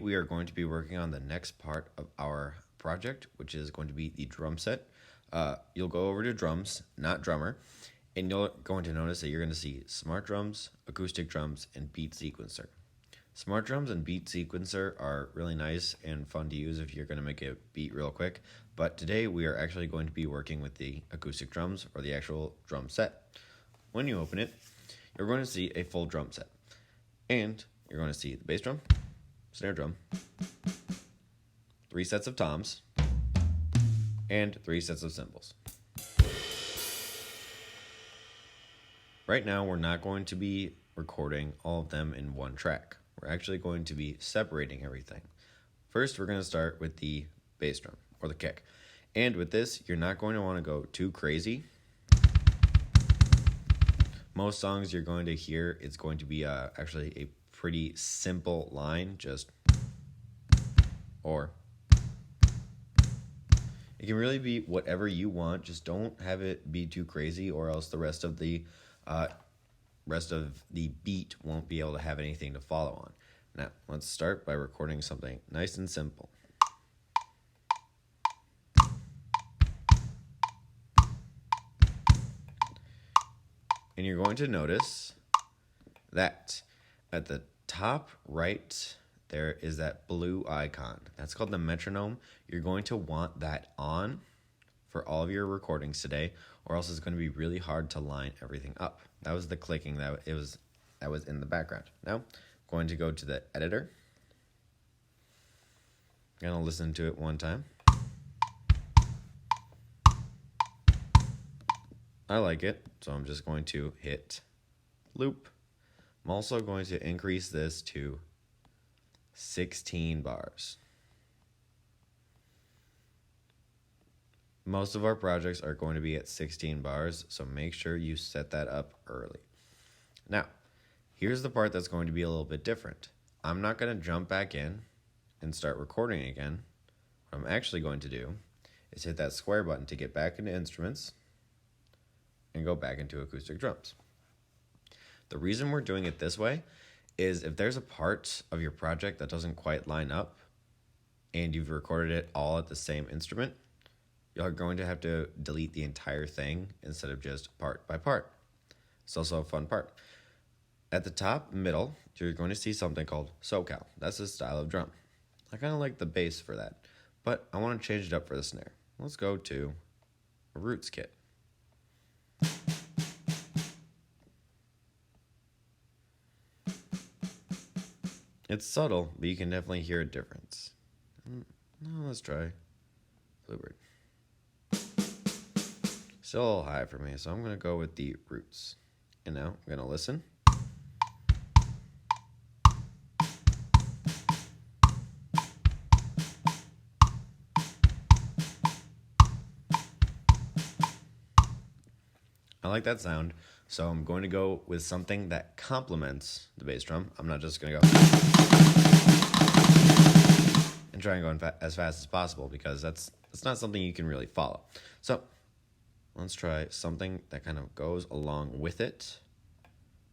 We are going to be working on the next part of our project, which is going to be the drum set. You'll go over to drums, not drummer, and you're going to notice that you're going to see smart drums, acoustic drums, and beat sequencer. Smart drums and beat sequencer are really nice and fun to use if you're going to make a beat real quick, but today we are actually going to be working with the acoustic drums or the actual drum set. When you open it, you're going to see a full drum set, and you're going to see the bass drum, snare drum, 3 sets of toms, and 3 sets of cymbals. Right now, we're not going to be recording all of them in one track. We're actually going to be separating everything. First, we're going to start with the bass drum, or the kick. And with this, you're not going to want to go too crazy. Most songs you're going to hear, it's going to be actually a pretty simple line, just or. It can really be whatever you want, just don't have it be too crazy, or else the rest of the beat won't be able to have anything to follow on. Now, let's start by recording something nice and simple. And you're going to notice that at the top right, there is that blue icon. That's called the metronome. You're going to want that on for all of your recordings today, or else it's going to be really hard to line everything up. That was the clicking that was in the background. Now, I'm going to go to the editor. I'm going to listen to it one time. I like it, so I'm just going to hit loop. I'm also going to increase this to 16 bars. Most of our projects are going to be at 16 bars, so make sure you set that up early. Now, here's the part that's going to be a little bit different. I'm not going to jump back in and start recording again. What I'm actually going to do is hit that square button to get back into instruments and go back into acoustic drums. The reason we're doing it this way is if there's a part of your project that doesn't quite line up and you've recorded it all at the same instrument, you're going to have to delete the entire thing instead of just part by part. It's also a fun part. At the top middle, you're going to see something called SoCal. That's a style of drum. I kind of like the bass for that, but I want to change it up for the snare. Let's go to a Roots kit. It's subtle, but you can definitely hear a difference. No, let's try Bluebird. Still a little high for me, so I'm going to go with the Roots. And now I'm going to listen. I like that sound, so I'm going to go with something that complements the bass drum. I'm not just going to go and try and go as fast as possible, because that's not something you can really follow. So let's try something that kind of goes along with it,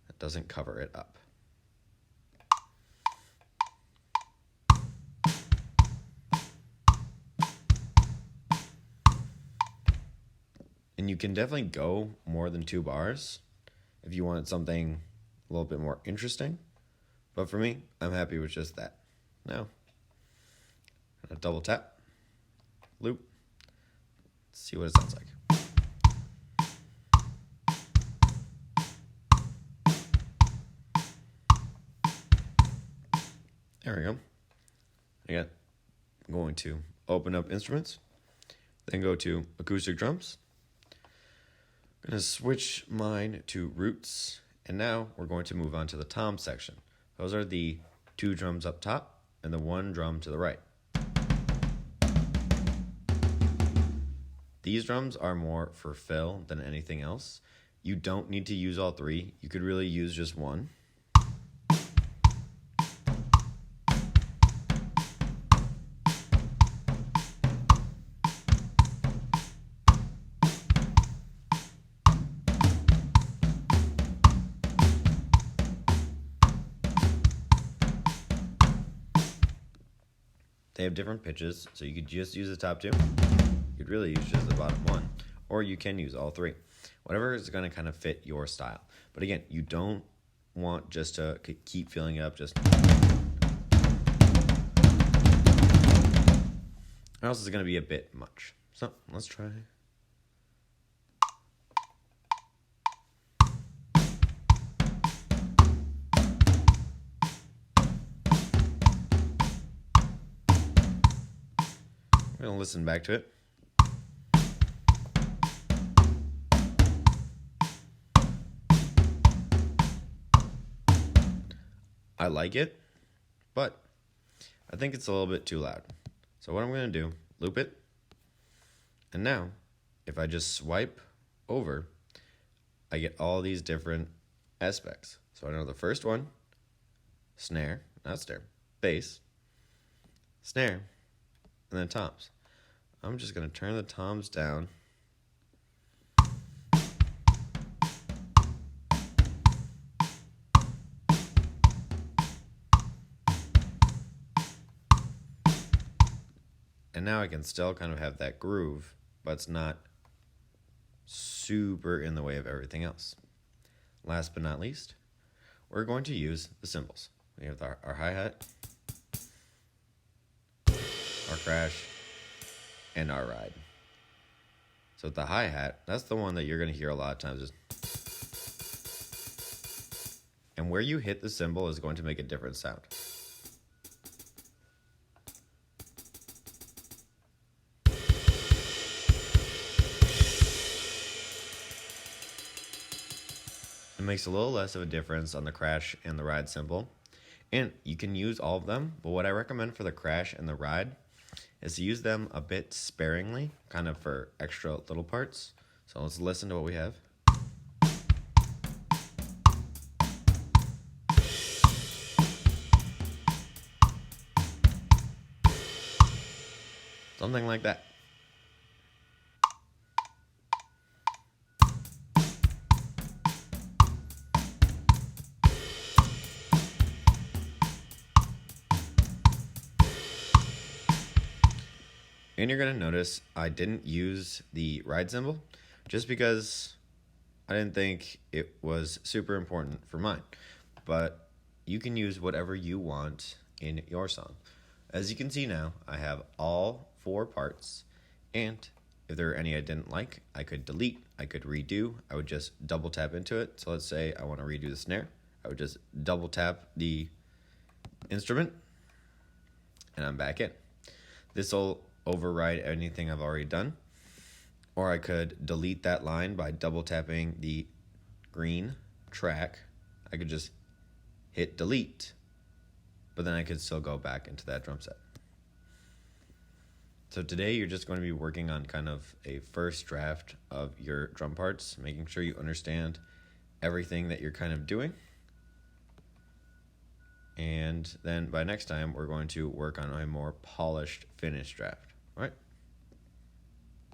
that doesn't cover it up. And you can definitely go more than 2 bars if you want something a little bit more interesting. But for me, I'm happy with just that. Now, I'm going to double tap, loop, see what it sounds like. There we go. Again, I'm going to open up instruments, then go to acoustic drums. I'm going to switch mine to Roots, and now we're going to move on to the tom section. Those are the 2 drums up top and the 1 drum to the right. These drums are more for fill than anything else. You don't need to use all 3. You could really use just 1. They have different pitches, so you could just use the top two. You could really use just the bottom one, or you can use all three. Whatever is going to kind of fit your style. But again, you don't want just to keep filling it up, just... or else it's going to be a bit much. So, let's try... I'm going to listen back to it. I like it, but I think it's a little bit too loud. So what I'm going to do, loop it. And now, if I just swipe over, I get all these different aspects. So I know the first one, snare, not snare, bass, snare, and then toms. I'm just going to turn the toms down. And now I can still kind of have that groove, but it's not super in the way of everything else. Last but not least, we're going to use the cymbals. We have our hi-hat, our crash, and our ride. So with the hi-hat, that's the one that you're going to hear a lot of times. And where you hit the cymbal is going to make a different sound. It makes a little less of a difference on the crash and the ride cymbal. And you can use all of them, but what I recommend for the crash and the ride is to use them a bit sparingly, kind of for extra little parts. So let's listen to what we have. Something like that. And you're going to notice I didn't use the ride cymbal just because I didn't think it was super important for mine. But you can use whatever you want in your song. As you can see now, I have all 4 parts. And if there are any I didn't like, I could delete, I could redo. I would just double tap into it. So let's say I want to redo the snare. I would just double tap the instrument. And I'm back in. This will override anything I've already done, or I could delete that line by double tapping the green track. I could just hit delete, but then I could still go back into that drum set. So today you're just going to be working on kind of a first draft of your drum parts, making sure you understand everything that you're kind of doing. And then by next time, we're going to work on a more polished, finished draft. All right?